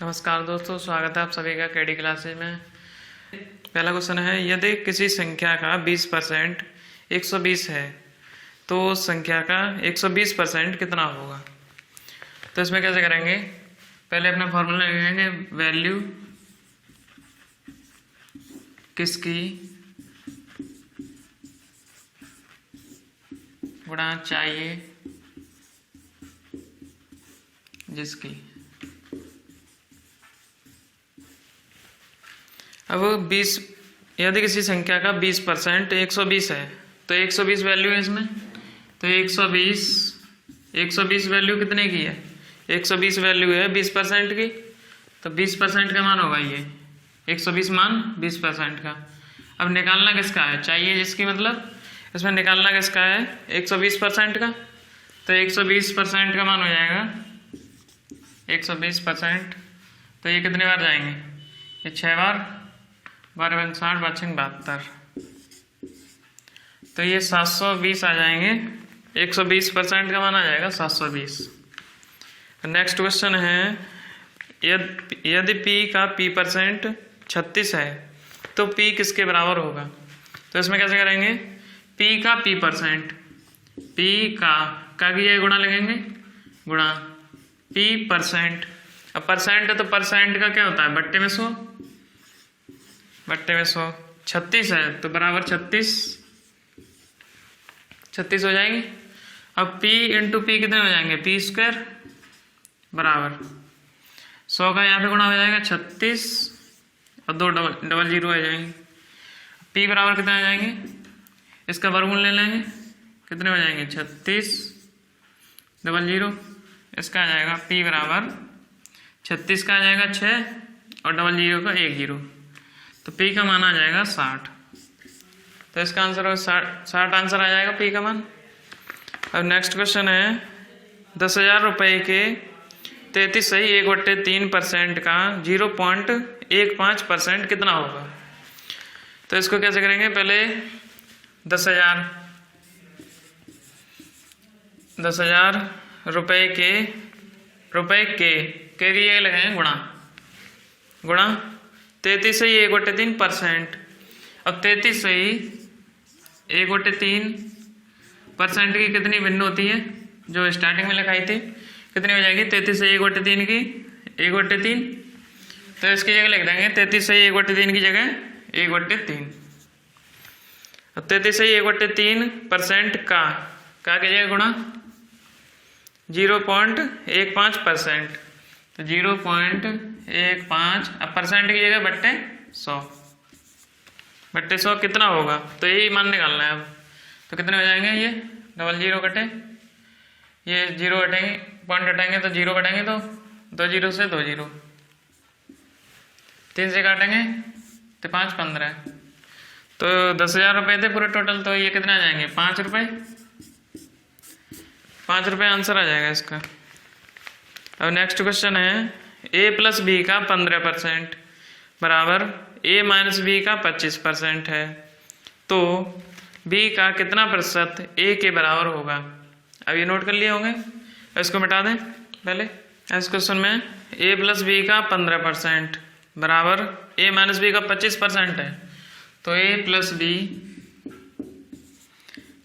नमस्कार दोस्तों, स्वागत है आप सभी का केडी क्लासेज में। पहला क्वेश्चन है, यदि किसी संख्या का 20% 120 है तो उस संख्या का 120% कितना होगा। तो इसमें कैसे करेंगे, पहले अपना फॉर्मूला लगाएंगे, वैल्यू किसकी गुणा चाहिए जिसकी। अब 20 यदि किसी संख्या का 20% 120 है तो 120 वैल्यू है इसमें। तो 120 वैल्यू कितने की है, 120 वैल्यू है 20% की। तो 20% का मान होगा ये 120 मान 20% का। अब निकालना किसका है, चाहिए जिसकी, मतलब इसमें निकालना किसका है 120% का। तो 120% का मान हो जाएगा 120%। तो ये कितने बार जाएंगे, ये 6 बार, 12 × 60 = 72। तो ये 720 आ जाएंगे, 120% का मान आ जाएगा 720। नेक्स्ट क्वेश्चन है, यदि p का p% 36 है तो p किसके बराबर होगा। तो इसमें कैसे करेंगे, p का p%, p का की जगह गुणा लगेंगे, गुणा p%। अब परसेंट है तो परसेंट का क्या होता है, बट्टे में 100, बट्टे में 100। 36 है तो बराबर 36 हो जाएंगे। अब p × p कितने हो जाएंगे, p² बराबर 100 का यहाँ पे गुणा हो जाएगा 36 और 2 डबल जीरो आ जाएंगे। p बराबर कितने आ जाएंगे, इसका वर्गमूल ले लेंगे, कितने हो जाएंगे 36 डबल जीरो, इसका आ जाएगा p बराबर 36 का आ जाएगा 6 और डबल जीरो का 1 0। तो p का मान आ जाएगा 60। तो इसका आंसर हो 60 आंसर आ जाएगा p का मान। अब नेक्स्ट क्वेश्चन है, 10,000 रुपये के 33 सही 1/3% का 0.15% कितना होगा। तो इसको कैसे करेंगे, पहले 10,000 रुपये के लिए लगाएंगे गुणा 33 सही 1/3%। अब 33 सही 1/3% की कितनी भिन्न होती है, जो स्टार्टिंग में लिखाई थी, कितनी हो जाएगी 33 सही 1/3 की 1/3। तो इसकी जगह लिख देंगे 33 सही 1/3 की जगह 1/3। अब 33 सही 1/3% का की जगह गुणा 0.15%। तो 0.15, अब परसेंट की जगह बट्टे 100 कितना होगा। तो यही मान निकालना है। अब तो कितने हो जाएंगे, ये डबल जीरो कटे, ये जीरो हटेंगे, पॉइंट हटाएंगे तो जीरो कटेंगे, तो 2 0 से 2 0, 3 से काटेंगे तो 5 15। तो 10,000 रुपये थे पूरे टोटल, तो ये कितने आ जाएंगे 5 रुपये, 5 रुपये आंसर आ जाएगा इसका। अब नेक्स्ट क्वेश्चन है, a + b का 15% बराबर a - b का 25% है तो b का कितना प्रतिशत a के बराबर होगा। अब ये नोट कर लिए होंगे, इसको मिटा दें पहले। इस क्वेश्चन में a + b का 15% बराबर a - b का 25% है, तो a + b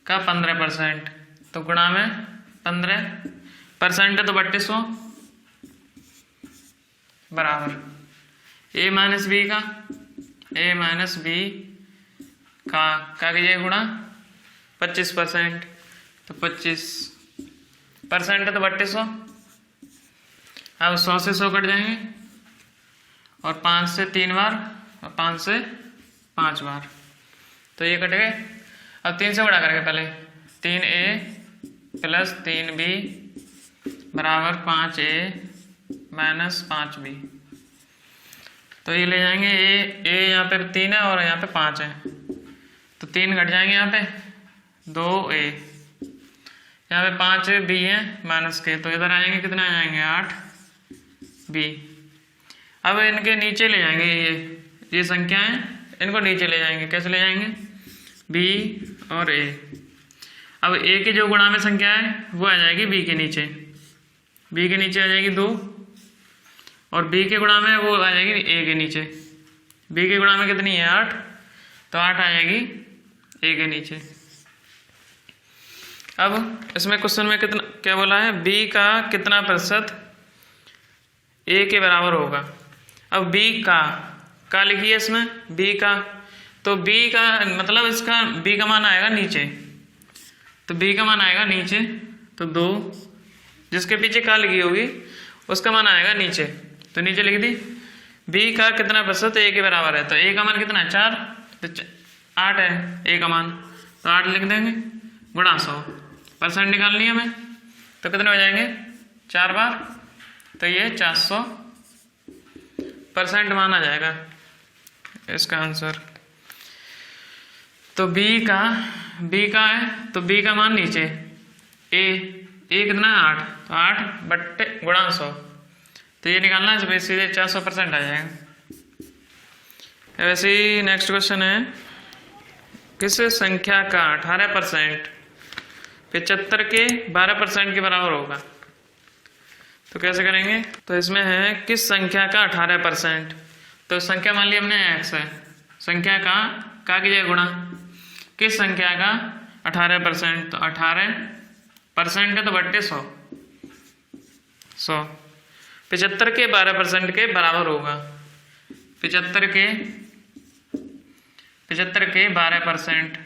का 15%, तो गुणा में 15% है तो बट्टे 100 बराबर a - b का कीजिए गुणा 25%, तो 25% है तो बट्टे 100। अब 100 से 100 कट जाएंगे और 5 से 3 बार और 5 से 5 बार, तो ये कट गए। अब 3 से बड़ा करके पहले 3a + 3b बराबर 5a - 5b। तो ये ले जाएंगे a यहाँ पे 3 है और यहाँ पे 5 है, तो 3 घट जाएंगे, यहाँ पे 2a, यहाँ पे 5b है माइनस के, तो इधर आएंगे कितने आ जाएंगे 8b। अब इनके नीचे ले जाएंगे, ये संख्या है, इनको नीचे ले जाएंगे, कैसे ले जाएंगे, b और a। अब a की जो गुणा में संख्या है वो आ जाएगी b के नीचे, b के नीचे आ जाएगी 2 और b के गुणा में वो आ जाएगी a के नीचे। b के गुणा में कितनी है 8, तो 8 आ जाएगी a के नीचे। अब इसमें क्वेश्चन में कितना क्या बोला है, b का कितना प्रतिशत a के बराबर होगा। अब b का लिखिए इसमें b का, तो b का मतलब इसका b का मान आएगा नीचे, तो b का मान आएगा नीचे, तो 2 जिसके पीछे का लिखी होगी उसका मान आएगा नीचे, तो नीचे लिख दी। b का कितना प्रतिशत a के बराबर है, तो a का मान कितना है 4, तो 8 है a का मान, तो 8 लिख देंगे गुणा 100। परसेंट निकालनी है हमें, तो कितने हो जाएंगे 4 बार, तो ये 400% मान आ जाएगा इसका आंसर। तो b का है, तो b का मान नीचे, a कितना है 8, तो 8 बट्टे गुणा 100, तो ये निकालना है सीधे 400% आ जाएगा। वैसे ही नेक्स्ट क्वेश्चन है, किस संख्या का 18% 75 के 12% के बराबर होगा। तो कैसे करेंगे, तो इसमें है किस संख्या का 18%, तो संख्या मान ली हमने x है, संख्या का कीजिए गुणा, किस संख्या का 18%, तो 18% है तो बट्टे 100, 75 के 12% के बराबर होगा। 75 के 12%,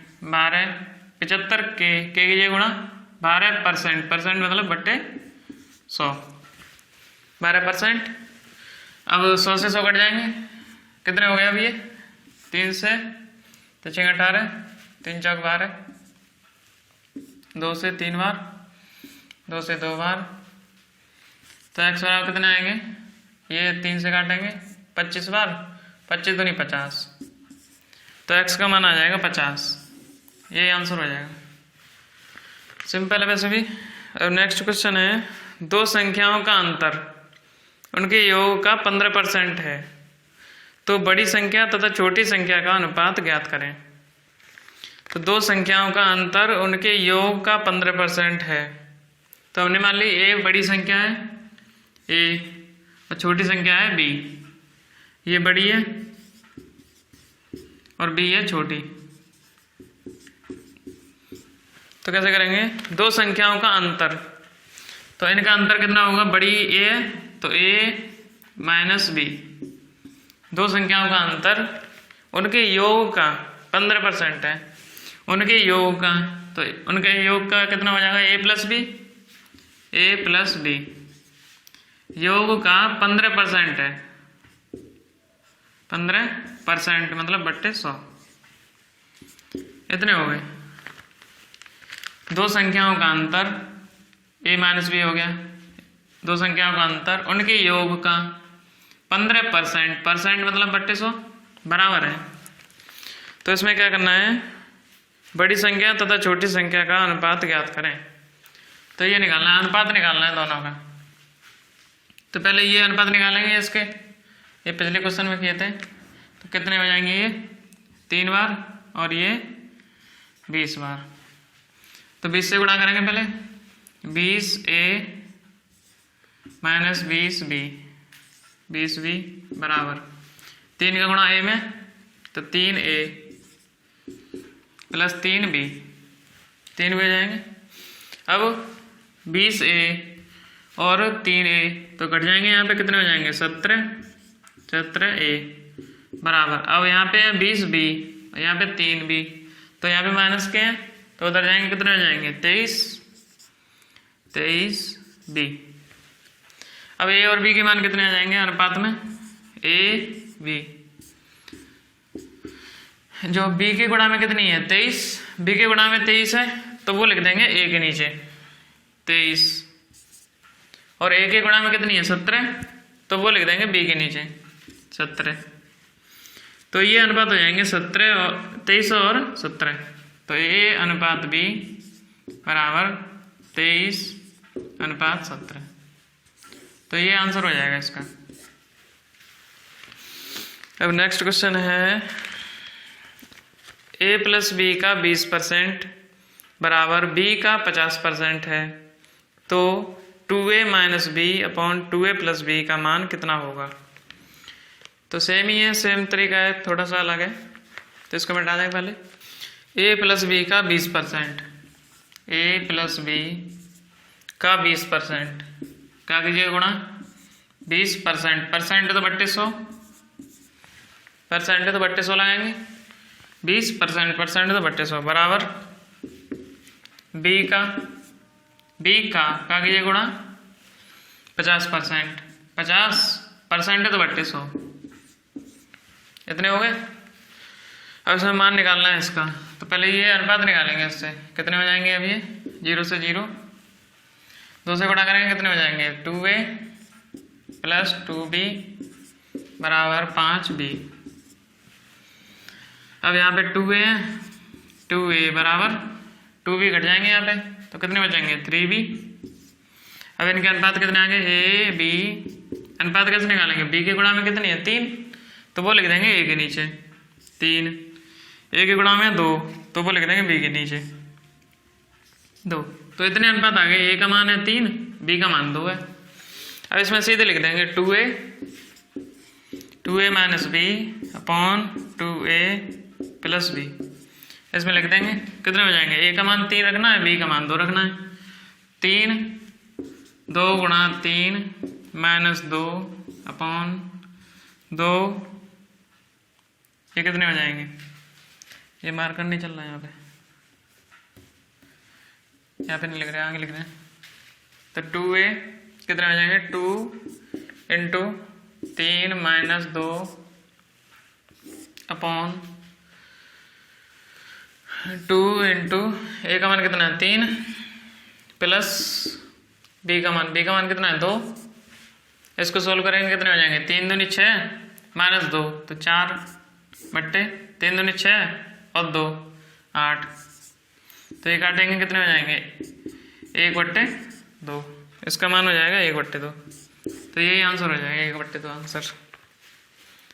75 के कीजिए गुणा 12%, मतलब बट्टे 100, 12%। अब 100 से 100 कट जाएंगे, कितने हो गए अब ये 3 से, तो 6 18, 3 चौक 12, 2 से 3 बार, 2 से 2 बार, तो x बराबर कितने आएंगे, ये 3 से काटेंगे 25 बार, 25 दूनी 50, तो x का मान आ जाएगा 50, ये आंसर हो जाएगा। सिंपल है वैसे भी। अब नेक्स्ट क्वेश्चन है, 2 संख्याओं का अंतर उनके योग का 15% है, तो बड़ी संख्या तथा छोटी संख्या का अनुपात ज्ञात करें। तो 2 संख्याओं का अंतर उनके योग का 15% है, तो हमने मान ली a बड़ी संख्या है a और छोटी संख्या है b, ये बड़ी है और b है छोटी। तो कैसे करेंगे, 2 संख्याओं का अंतर, तो इनका अंतर कितना होगा, बड़ी a है तो a माइनस b, 2 संख्याओं का अंतर उनके योग का 15% है, उनके योग का, तो उनके योग का कितना हो जाएगा a प्लस b, योग का 15% है, 15% मतलब बट्टे 100, इतने हो गए। 2 संख्याओं का अंतर a माइनस b हो गया, 2 संख्याओं का अंतर उनके योग का 15%, मतलब बट्टे 100 बराबर है। तो इसमें क्या करना है, बड़ी संख्या तथा छोटी संख्या का अनुपात ज्ञात करें। तो ये निकालना है, अनुपात निकालना है दोनों का। तो पहले ये अनुपात निकालेंगे इसके, ये पिछले क्वेश्चन में किए थे, तो कितने हो जाएंगे, ये 3 बार और ये 20 बार, तो 20 से गुणा करेंगे पहले, 20a माइनस 20b, 20b बराबर 3 का गुणा a में, तो 3a प्लस 3b, 3 भी हो जाएंगे। अब 20a और 3a तो कट जाएंगे, यहाँ पे कितने हो जाएंगे 17a बराबर, अब यहाँ पे 20b और यहाँ पे 3b, तो यहाँ पे माइनस के हैं तो उधर जाएंगे, कितने हो जाएंगे 23b। अब a और b के मान कितने आ जाएंगे अनुपात में, a b, जो b के गुणा में कितनी है 23, b के गुणा में 23 है तो वो लिख देंगे a के नीचे 23, और a के गुणा में कितनी है 17, तो वो लिख देंगे b के नीचे 17, तो ये अनुपात हो जाएंगे 23 और 17, तो a अनुपात b बराबर 23:17, तो ये आंसर हो जाएगा इसका। अब नेक्स्ट क्वेश्चन है, a प्लस b का 20% बराबर b का 50% है, तो 2a minus B upon 2a plus B का मान कितना होगा। तो सेम ही है, सेम तरीका है, थोड़ा सा अलग है। तो इसको मिटा देंगे पहले। a प्लस बी का 20%, a प्लस बी का 20%, क्या कीजिए गुणा 20%, परसेंट तो बट्टे 100, परसेंट तो बट्टे 100 लगाएंगे, 20% परसेंट तो बट्टे 100 बराबर बी का क्या कीजिए गुणा 50%, 50% तो बट्टे 100, इतने हो गए। अब इसमें मान निकालना है इसका, तो पहले ये अनुपात निकालेंगे, इससे कितने हो जाएंगे। अब ये 0 से 0, 2 से गुणा करेंगे, कितने हो जाएंगे 2a प्लस 2b बराबर 5b। अब यहाँ पे 2a है, 2a बराबर 2b घट जाएंगे यहाँ पे, तो कितने बचेंगे 3b। अब इनके अनुपात कितने आएंगे a b, अनुपात कैसे निकालेंगे, b के गुणा में कितनी है 3, तो वो लिख देंगे a के नीचे 3, a के गुणा में 2, तो वो लिख देंगे b के नीचे 2। तो इतने अनुपात आ गए, a का मान है 3, b का मान 2 है। अब इसमें सीधे लिख देंगे 2a minus B upon 2a plus B, इसमें लिख देंगे कितने हो जाएंगे, a का मान 3 रखना है, b का मान 2 रखना है। 3 2 गुणा 3 माइनस 2 अपॉन 2, ये कितने हो जाएंगे, ये मार्कर नहीं चल रहा है यहाँ पे नहीं लिख रहे, आगे लिख रहे हैं। तो 2a कितने हो जाएंगे 2 into 3 minus 2 upon 2 into a का मान कितना है 3 प्लस b का मान कितना है 2। इसको सोल्व करेंगे कितने हो जाएंगे, 3 दूनी 6 माइनस 2, तो 4 बट्टे 3 दूनी 6 और 2 8, तो ये काटेंगे कितने हो जाएंगे 1/2, इसका मान हो जाएगा 1/2, तो यही आंसर हो जाएगा 1/2 आंसर।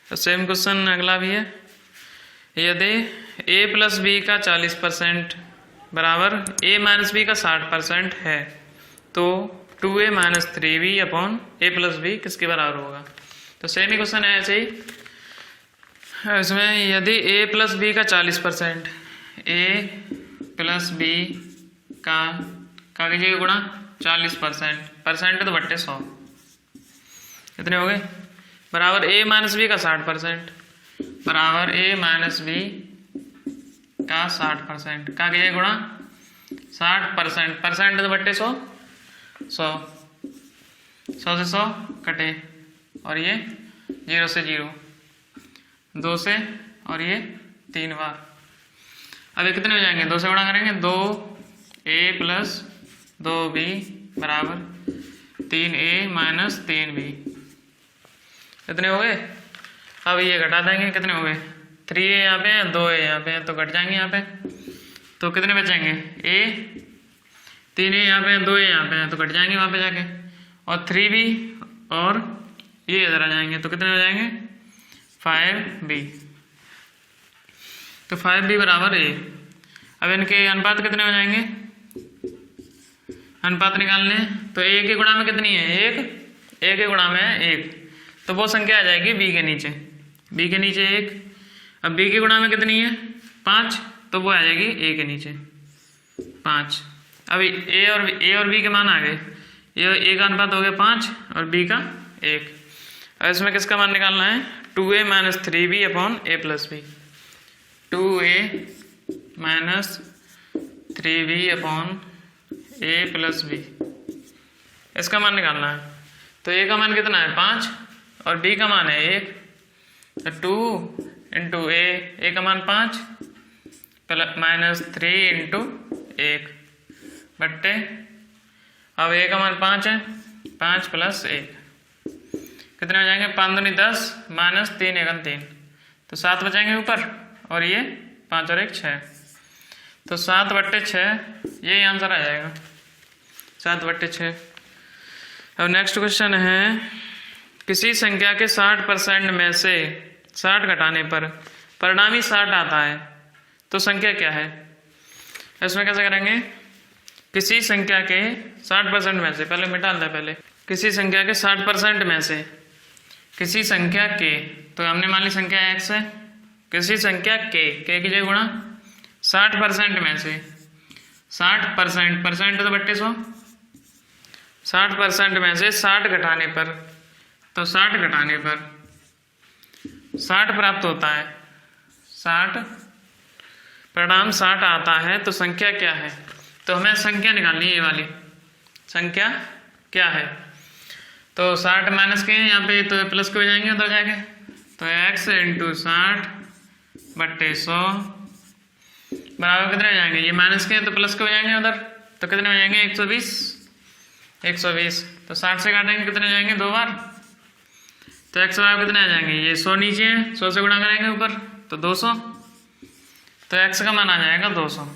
तो सेम क्वेश्चन अगला भी है, यदि a प्लस बी का 40% बराबर a माइनस बी का 60% है, तो 2a minus 3b upon a plus B किसके बराबर होगा। तो सेम ही क्वेश्चन है ऐसे ही, इसमें यदि a प्लस बी का 40%, a प्लस बी का कीजिएगा गुणा 40%, परसेंट तो बट्टे 100, कितने हो गए बराबर a माइनस बी का 60% बराबर a माइनस बी का 60%, क्या कीजिएगा गुणा 60%, परसेंट तो बट्टे 100, 100 से 100 कटे, और ये 0 से 0, 2 से, और ये 3 बार। अब ये कितने हो जाएंगे, 2 से गुणा करेंगे, 2a प्लस 2b बराबर 3a माइनस 3b, कितने हो गए। अब ये घटा देंगे, कितने हो गए 3a यहाँ पे है, 2a यहाँ पे है, तो घट जाएंगे यहाँ पे, तो कितने बचेंगे a, 3a यहाँ पे है, 2a यहाँ पे है, तो घट जाएंगे वहाँ पे जाके, और 3b और ये इधर आ जाएंगे, तो कितने हो जाएंगे 5b, तो 5b बराबर a। अब इनके अनुपात कितने हो जाएंगे, अनुपात निकालने, तो a के गुणा में कितनी है 1, a के गुणा में है 1, तो वो संख्या आ जाएगी b के नीचे, b के नीचे 1। अब b के गुणा में कितनी है 5, तो वो आ जाएगी a के नीचे 5। अब a और b के मान आ गए, ये a का अनुपात हो गया 5 और b का 1। अब इसमें किसका मान निकालना है, 2a minus 3b upon a plus B, 2a minus 3b upon a plus B, इसका मान निकालना है। तो a का मान कितना है 5 और b का मान है 1, तो 2 इंटू a का मान 5 प्लस माइनस 3 इंटू 1 बट्टे, अब a का मान 5 है, 5 प्लस 1, कितने हो जाएंगे 5 दूनी 10 माइनस 3 एकम 3, तो 7 बचेंगे ऊपर, और ये 5 और 1 6, तो 7/6 यही आंसर आ जाएगा 7/6। अब नेक्स्ट क्वेश्चन है, किसी संख्या के 60% में से 60 घटाने पर परिणामी 60 आता है, तो संख्या क्या है। इसमें कैसे करेंगे, किसी संख्या के 60% में से, पहले मिटा लें पहले, किसी संख्या के 60% में से, किसी संख्या के, तो हमने मान ली संख्या x है, किसी संख्या के की जगह गुणा 60% में से, 60% परसेंट तो बट्टे 100, 60% में से 60 घटाने पर, तो 60 घटाने पर 60 प्राप्त होता है, 60 परिणाम 60 आता है, तो संख्या क्या है? तो हमें संख्या निकालनी है, ये वाली संख्या क्या है? तो 60 माइनस के हैं यहाँ पे, तो प्लस के हो जाएंगे उधर जाके, तो x इंटू 60 बट्टे 100 बराबर कितने हो जाएंगे? ये माइनस के हैं तो प्लस के हो जाएंगे उधर, तो कितने हो जाएंगे? 120। तो 60 से काटेंगे कितने हो जाएंगे? 2 बार, तो x बराबर कितने आ जाएंगे? ये 100 नीचे है, 100 से गुणा करेंगे ऊपर तो 200, तो x का मान आ जाएगा 200।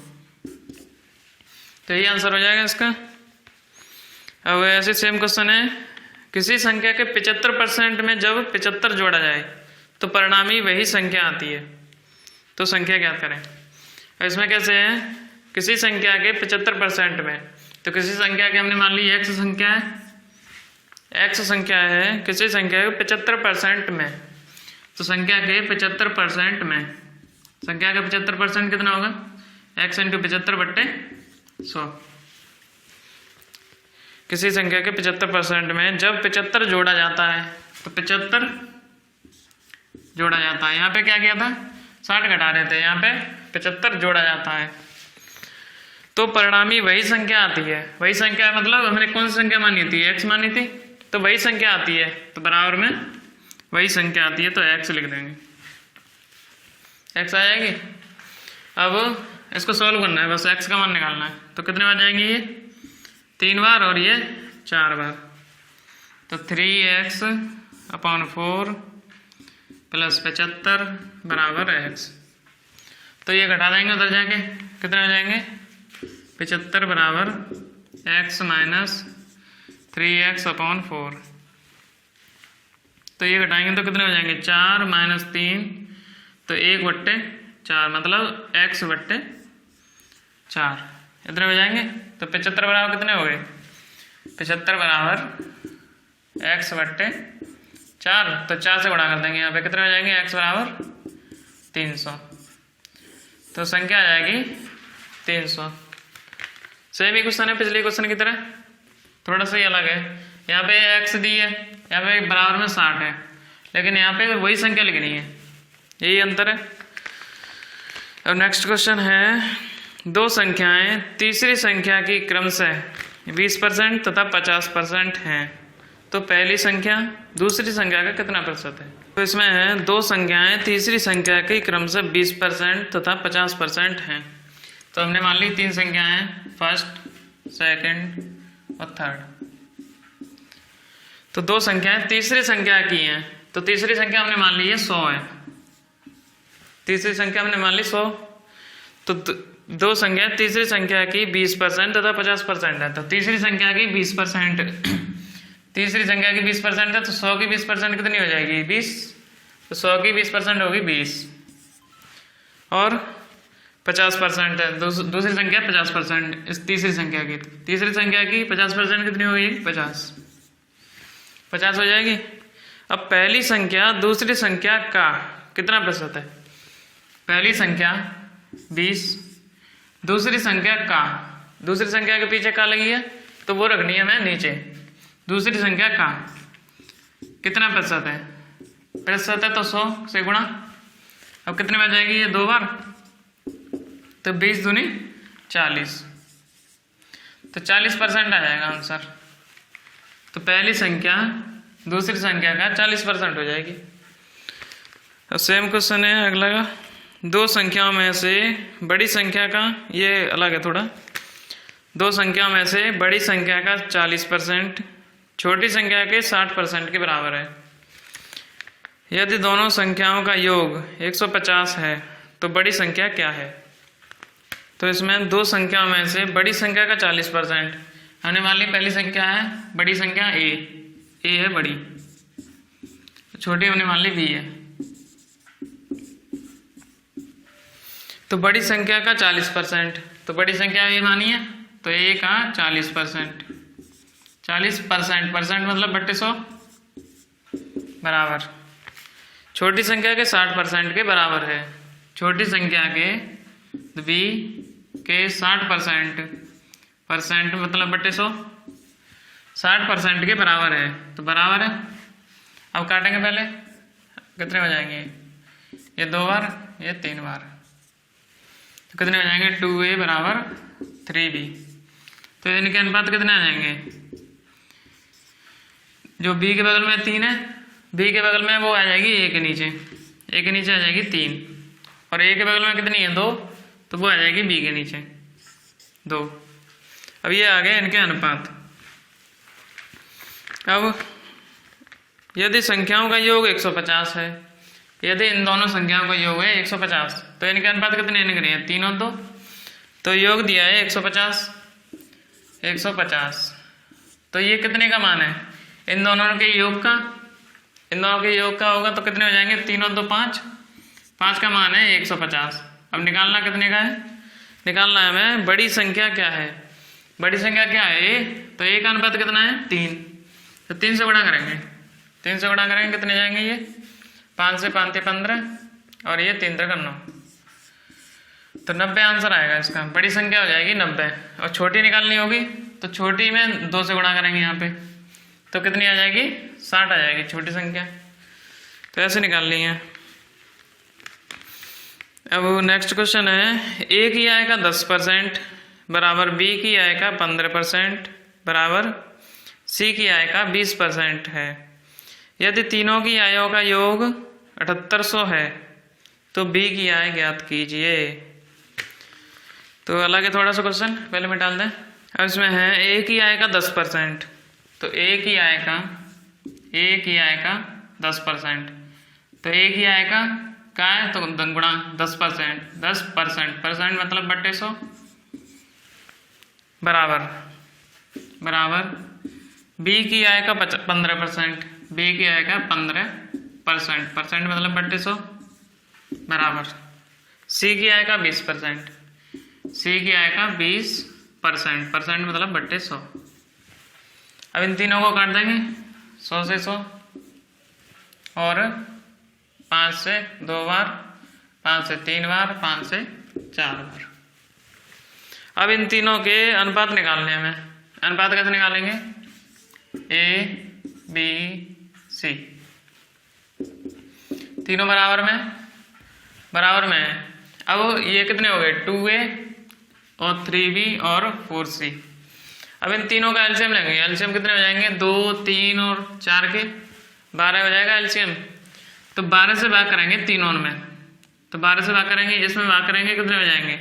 तो यही आंसर हो जाएगा इसका। अब ऐसे सेम क्वेश्चन है, किसी संख्या के 75% में जब 75 जोड़ा जाए तो परिणामी वही संख्या आती है, तो संख्या ज्ञात करें। इसमें कैसे है, किसी संख्या के 75% में, तो किसी संख्या के हमने मान ली x संख्या है, x संख्या है किसी संख्या के 75% में, तो संख्या के 75% में, संख्या का 75% कितना होगा? x इंटू 75 बट्टे 100। किसी संख्या के 75% में जब 75 जोड़ा जाता है, तो 75 जोड़ा जाता है, यहाँ पे क्या किया था? 60 घटा रहे थे, यहाँ पे 75 जोड़ा जाता है, तो परिणामी वही संख्या आती है। वही संख्या मतलब हमने कौन सी संख्या मानी थी? x मानी थी, तो वही संख्या आती है, तो बराबर में वही संख्या आती है, तो x लिख देंगे, x आ जाएगी। अब इसको सॉल्व करना है, बस x का मान निकालना है, तो कितने बार जाएंगे? ये 3 बार और ये 4 बार, तो 3x/4 प्लस 75 बराबर x। तो ये घटा देंगे उधर जाके, कितने हो जाएंगे? 75 बराबर x माइनस 3x/4। तो ये घटाएंगे तो कितने हो जाएंगे? 4 माइनस 3, तो 1/4 मतलब x बट्टे 4, इतने हो जाएंगे। तो 75 बराबर कितने हो गए? 75 बराबर x बट्टे 4, तो 4 से गुणा कर देंगे, यहाँ पे कितने हो जाएंगे? x बराबर 300, तो संख्या आ जाएगी 300। सेम ही क्वेश्चन है पिछले क्वेश्चन की तरह, थोड़ा सा ही अलग है। यहाँ पे x दी है, यहाँ पे बराबर में 60 है, लेकिन यहाँ पे वही संख्या लिखनी है, यही अंतर है। अब नेक्स्ट क्वेश्चन है, दो संख्याएं तीसरी संख्या की क्रमशः 20% तथा 50% हैं, तो पहली संख्या दूसरी संख्या का कितना प्रतिशत है? तो इसमें है, दो संख्याएं तीसरी संख्या की क्रमशः 20% तथा 50% हैं, तो हमने मान ली 3 संख्याएं, फर्स्ट, सेकंड और थर्ड। तो दो संख्याएं तीसरी संख्या की हैं, तो तीसरी संख्या हमने मान ली है 100 है, तीसरी संख्या हमने मान ली 100। तो दो संख्या तीसरी संख्या की 20% तथा 50% है, तो तीसरी संख्या की 20%, तीसरी संख्या की 20% है, तो 100 की 20% कितनी हो जाएगी? 20, तो 100 की 20% होगी 20, और 50% है, दूसरी संख्या 50% इस तीसरी संख्या की, तीसरी संख्या की 50% कितनी होगी? 50 हो जाएगी। अब पहली संख्या दूसरी संख्या का कितना प्रतिशत है? पहली संख्या 20, दूसरी संख्या का, दूसरी संख्या के पीछे का लगी है तो वो रखनी है हमें नीचे, दूसरी संख्या का कितना प्रतिशत है? प्रतिशत है तो 100 से गुणा, अब कितने में जाएगी? ये 2 बार, तो 20 दूनी 40, तो 40% आ जाएगा आंसर। तो पहली संख्या दूसरी संख्या का 40% हो जाएगी। अब सेम क्वेश्चन है अगला का, दो संख्याओं में से बड़ी संख्या का, ये अलग है थोड़ा, दो संख्याओं में से बड़ी संख्या का 40% छोटी संख्या के 60% के बराबर है। यदि दोनों संख्याओं का योग 150 है तो बड़ी संख्या क्या है? तो इसमें दो संख्याओं में से बड़ी संख्या का 40%, हमने मान ली पहली संख्या है बड़ी संख्या a है बड़ी, छोटी हमने मान ली b है, तो बड़ी संख्या का 40%, तो बड़ी संख्या a मानी है तो ए का 40%, 40% परसेंट मतलब बट्टे 100 बराबर छोटी संख्या के 60% के बराबर है। छोटी संख्या के बी के 60% मतलब बट्टे 100 60% के बराबर है, तो बराबर है। अब काटेंगे पहले, कितने हो जाएंगे, ये 2 बार ये 3 बार, तो कितने हो जाएंगे 2a बराबर 3b। तो इनके अनुपात कितने आ जाएंगे, जो b के बगल में 3 है, b के बगल में वो आ जाएगी a के नीचे आ जाएगी 3, और a के बगल में कितनी है 2, तो वो आ जाएगी b के नीचे 2। अब ये आ गए इनके अनुपात। अब यदि संख्याओं का योग 150 है, यदि इन दोनों संख्याओं का योग है 150, तो इनके अनुपात कितने निकल रहे हैं 3 और 2, तो योग दिया है 150। तो ये कितने का मान है, इन दोनों के योग का, इन दोनों के योग का होगा तो कितने हो जाएंगे 3 और 2 5, 5 का मान है 150। अब निकालना कितने का है, निकालना है हमें बड़ी संख्या क्या है, बड़ी संख्या क्या है ए, तो ए का अनुपात कितना है 3, तो 3 से गुणा करेंगे, 3 से गुणा करेंगे कितने जाएंगे, ये 5 से 5 15 और ये 3 3 9, तो 90 आंसर आएगा इसका। बड़ी संख्या हो जाएगी 90, और छोटी निकालनी होगी तो छोटी में 2 से गुणा करेंगे यहाँ पे, तो कितनी आ जाएगी 60 आ जाएगी छोटी संख्या। तो ऐसे निकालनी है। अब नेक्स्ट क्वेश्चन है, ए की आय का 10% बराबर बी की आय का 15% बराबर सी की आय का 20% है। यदि तीनों की आयों का योग 7800 है तो बी की आय ज्ञात कीजिए। तो अलग है थोड़ा सा क्वेश्चन, पहले मैं डाल दें। अब इसमें है ए की आय का 10%, तो ए की आय का 10%, तो ए की आय का है तो गुणा 10%, 10% परसेंट मतलब बट्टे 100 बराबर बी की आय का 15%, बी की आय का 15%, परसेंट मतलब बट्टे 100 बराबर सी की आय का 20%, सी की आय का 20%, परसेंट मतलब बट्टे 100। अब इन तीनों को काट देंगे, 100 से 100 और 5 से 2 बार, 5 से 3 बार, 5 से 4 बार। अब इन तीनों के अनुपात निकालने हैं हमें। अनुपात कैसे निकालेंगे, ए बी सी तीनों बराबर में है। अब ये कितने हो गए 2a और 3b और 4c। अब इन तीनों का एलसीएम लेंगे, एलसीएम कितने हो जाएंगे 2 3 और 4 के 12 हो जाएगा एलसीएम। तो 12 से भाग करेंगे तीनों में, तो 12 से भाग करेंगे, इसमें भाग करेंगे कितने हो जाएंगे,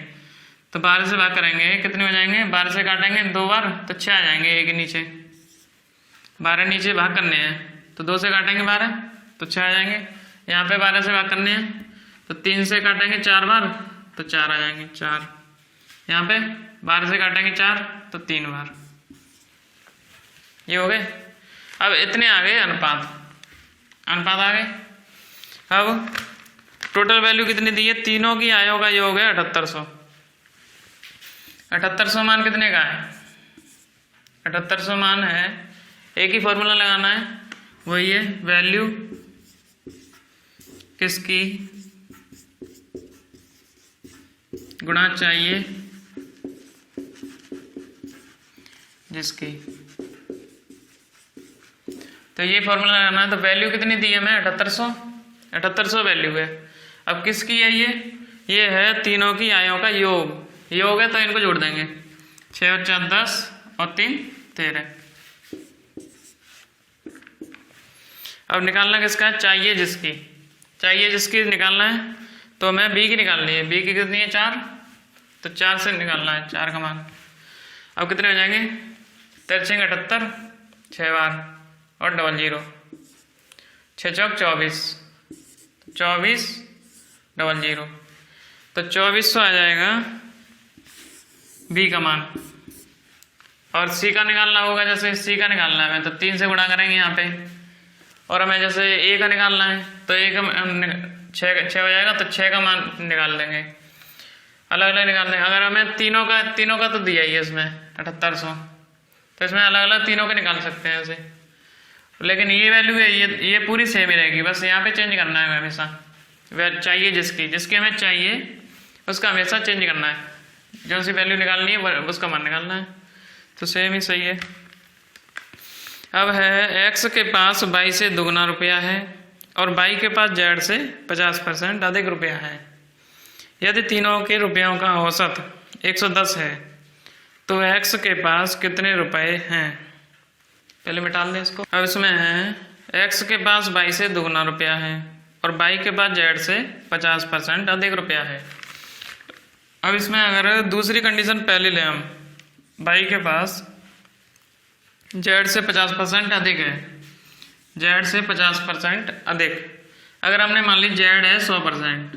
तो 12 से भाग करेंगे कितने हो जाएंगे, 12 से काटेंगे 2 बार तो 6 आ जाएंगे, एक नीचे 12 नीचे भाग करने हैं, तो 2 से काटेंगे 12 तो 6 आ जाएंगे। यहाँ पे 12 से भाग करने हैं तो 3 से काटेंगे 4 बार तो 4 आ जाएंगे 4। यहाँ पे 12 से काटेंगे 4 तो 3 बार, ये हो गए। अब इतने आ गए अनुपात आ गए। अब टोटल वैल्यू कितनी दी है, तीनों की आयों का योग है 7800। 7800 मान कितने का है, 7800 मान है, एक ही फॉर्मूला लगाना है, वही है वैल्यू किसकी गुणा चाहिए जिसकी। तो ये फॉर्मूला लगाना है। तो वैल्यू कितनी दी है हमें 7800 वैल्यू है। अब किसकी है ये है तीनों की आयों का योग है, तो इनको जोड़ देंगे 6 और 4 10 और 3 13। अब निकालना किसका है, चाहिए जिसकी निकालना है, तो हमें बी की निकालनी है। बी की कितनी है 4, तो 4 से निकालना है 4 का मान। अब कितने हो जाएंगे 3 6 78 6 बार और 00 6 चौक 24 24 00, तो 2400 आ जाएगा बी का मान। और सी का निकालना होगा, जैसे सी का निकालना है हमें तो 3 से गुणा करेंगे यहाँ पे, और हमें जैसे ए का निकालना है तो ए का 6 हो जाएगा, तो 6 का मान निकाल लेंगे। अलग अलग निकालने। अगर हमें तीनों का तो दिया ही है इसमें 7800, तो इसमें अलग अलग तीनों के निकाल सकते हैं ऐसे। लेकिन ये वैल्यू है ये पूरी सेम ही रहेगी, बस यहाँ पे चेंज करना है हमेशा। चाहिए जिसकी हमें चाहिए उसका हमेशा चेंज करना है, जो सी वैल्यू निकालनी है उसका मान निकालना है। तो सेम ही सही है। अब है x के पास y से दुगना रुपया है और y के पास z से 50% अधिक रुपया है। यदि तीनों के रुपयों का औसत 110 है तो x के पास कितने रुपए हैं? पहले मिटा दें इसको। अब इसमें है x के पास y से दुगना रुपया है और y के पास z से 50% अधिक रुपया है। अब इसमें अगर दूसरी कंडीशन पहले ले हम, y के पास z से 50% अधिक है, z से 50% अधिक। अगर हमने मान ली z है 100%,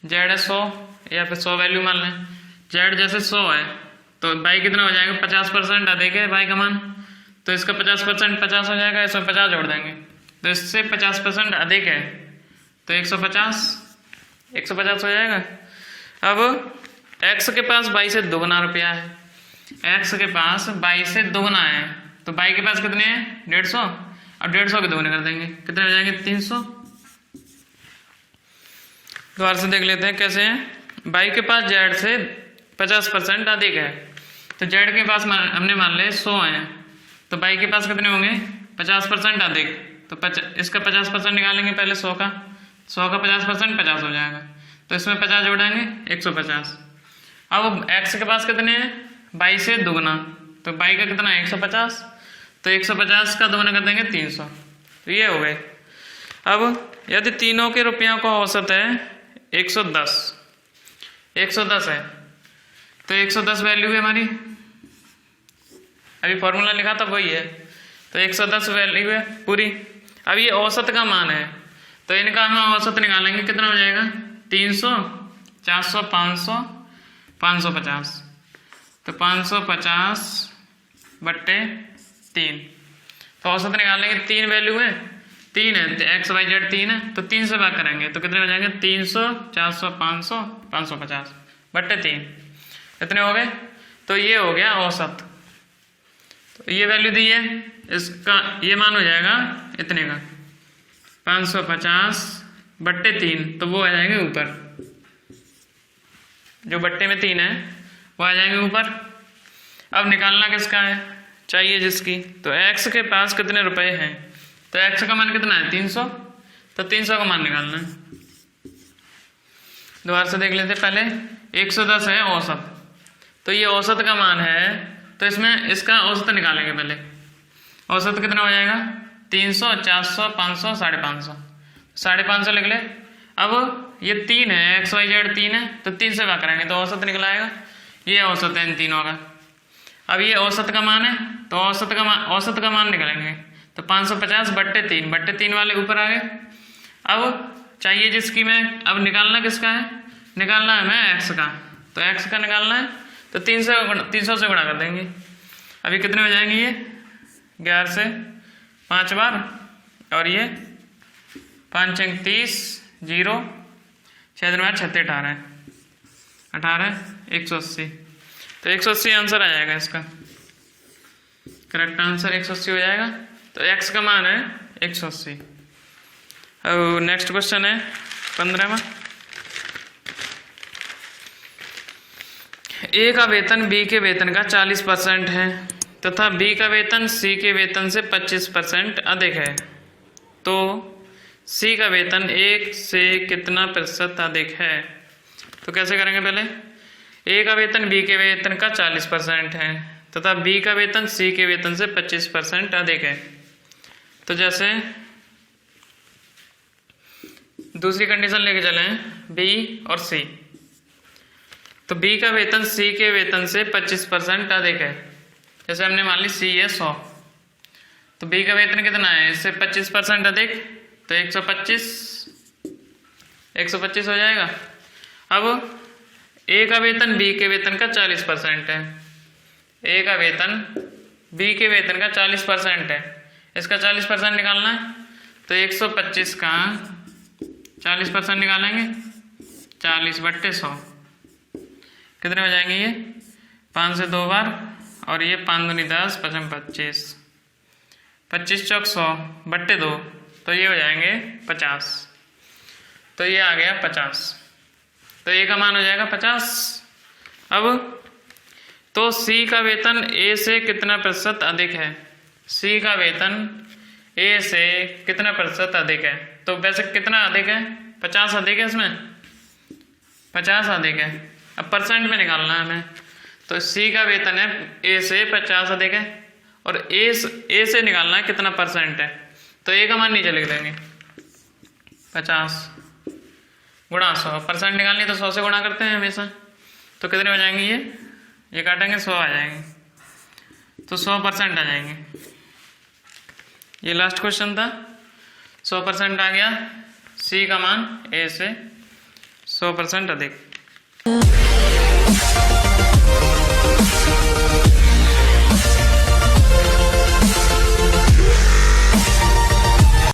z है 100 या फिर 100 वैल्यू मान लें, z जैसे 100 है तो y कितना हो जाएगा? 50% अधिक है y का मान, तो इसका 50% 50 हो जाएगा, इसमें 50 जोड़ देंगे तो इससे 50% अधिक है तो 150 हो जाएगा। अब x के पास y से दुगना रुपया है, x के पास y से दुगना है तो y के पास कितने हैं? 150। अब 150 के दुगने कर देंगे, कितने हो जाएंगे? 300। दोबारा से देख लेते हैं कैसे हैं। y के पास z से 50% अधिक है तो z के पास हमने मान ले 100 है तो y के पास कितने होंगे? 50% अधिक, तो इसका 50% निकालेंगे पहले 100 का 50% 50 हो जाएगा तो इसमें 50 जोड़ेंगे 150। अब x के पास कितने हैं? y से दुगना, तो y का कितना है? 150, तो 150 का दुगना कर देंगे 300, तो ये हो गए। अब यदि तीनों के रुपयों का औसत है 110 है तो 110 वैल्यू है हमारी, अभी फॉर्मूला लिखा था वही है, तो 110 वैल्यू है पूरी। अब ये औसत का मान है तो इनका हम औसत निकालेंगे, कितना हो जाएगा? 300, 400, 500, 550, तो 550 बट्टे 3, तो औसत निकालेंगे। 3 वैल्यू है, 3 है, x y z 3 है तो 3 से भाग करेंगे तो कितने हो जाएंगे? 300, 400, 500, 550 बट्टे 3, इतने हो गए। तो ये हो गया औसत, तो ये वैल्यू दी है, इसका ये मान हो जाएगा इतने का 550 बट्टे 3, तो वो आ जाएंगे ऊपर, जो बट्टे में 3 है वो आ जाएंगे ऊपर। अब निकालना किसका है? चाहिए जिसकी, तो x के पास कितने रुपए हैं? तो x का मान कितना है? 300, तो 300 का मान निकालना है। दोबारा से देख लेते पहले। 110 है औसत, तो ये औसत का मान है तो इसमें इसका औसत निकालेंगे पहले। औसत कितना हो जाएगा? 300, 400, 500, 550, 550 लिख ले। अब ये 3 है, x y z 3 है तो 3 से भाग करेंगे तो औसत निकल आएगा। ये औसत है इन तीनों का। अब ये औसत का मान है तो औसत का मान निकालेंगे, तो 550 बट्टे 3 वाले ऊपर आ गए। अब चाहिए जिसकी में, अब निकालना किसका है? निकालना है हमें x का, तो x का निकालना है तो 300 से गुणा कर देंगे। अभी कितने हो जाएंगे? ये 11 से 5 बार, और ये 5 × 30, 0, 6 दिन बाद 36, 18, 180, तो 180 आंसर आ जाएगा इसका। करेक्ट आंसर 180 हो जाएगा। तो x का मान है 180। अब नेक्स्ट क्वेश्चन है 15वां। A का वेतन B के वेतन का 40% है तथा B का वेतन C के वेतन से 25% अधिक है, तो C का वेतन 1 से कितना प्रतिशत अधिक है? तो कैसे करेंगे? पहले A का वेतन B के वेतन का 40% है तथा B का वेतन C के वेतन से 25% अधिक है, तो जैसे दूसरी कंडीशन लेके चलें B और C, तो B का वेतन C के वेतन से 25% अधिक है। जैसे हमने मान ली C है 100, तो B का वेतन कितना है? इससे 25% अधिक, तो 125 हो जाएगा। अब A का वेतन B के वेतन का 40% है, A का वेतन B के वेतन का 40% है, इसका 40% निकालना है तो 125 का 40% निकालेंगे 40/100 कितने हो जाएंगे ये? 5 से 2 बार, और ये 5 दूनी 10, 5 25, 25 चौक 100/2, तो ये हो जाएंगे 50। तो ये आ गया 50, तो ए का मान हो जाएगा 50। अब तो सी का वेतन ए से कितना प्रतिशत अधिक है? सी का वेतन ए से कितना प्रतिशत अधिक है? तो वैसे कितना अधिक है? 50 अधिक है, इसमें 50 अधिक है। अब परसेंट में निकालना है हमें, तो सी का वेतन है ए से 50 अधिक है, और ए से निकालना है कितना परसेंट है। तो ए का मान नीचे लिख देंगे 50 गुणा 100, परसेंट निकालनी तो 100 से गुणा करते हैं हमेशा। तो कितने हो जाएंगे ये काटेंगे 100 आ जाएंगे, तो 100% आ जाएंगे। ये लास्ट क्वेश्चन था, 100% आ गया। सी का मान ए से 100% अधिक।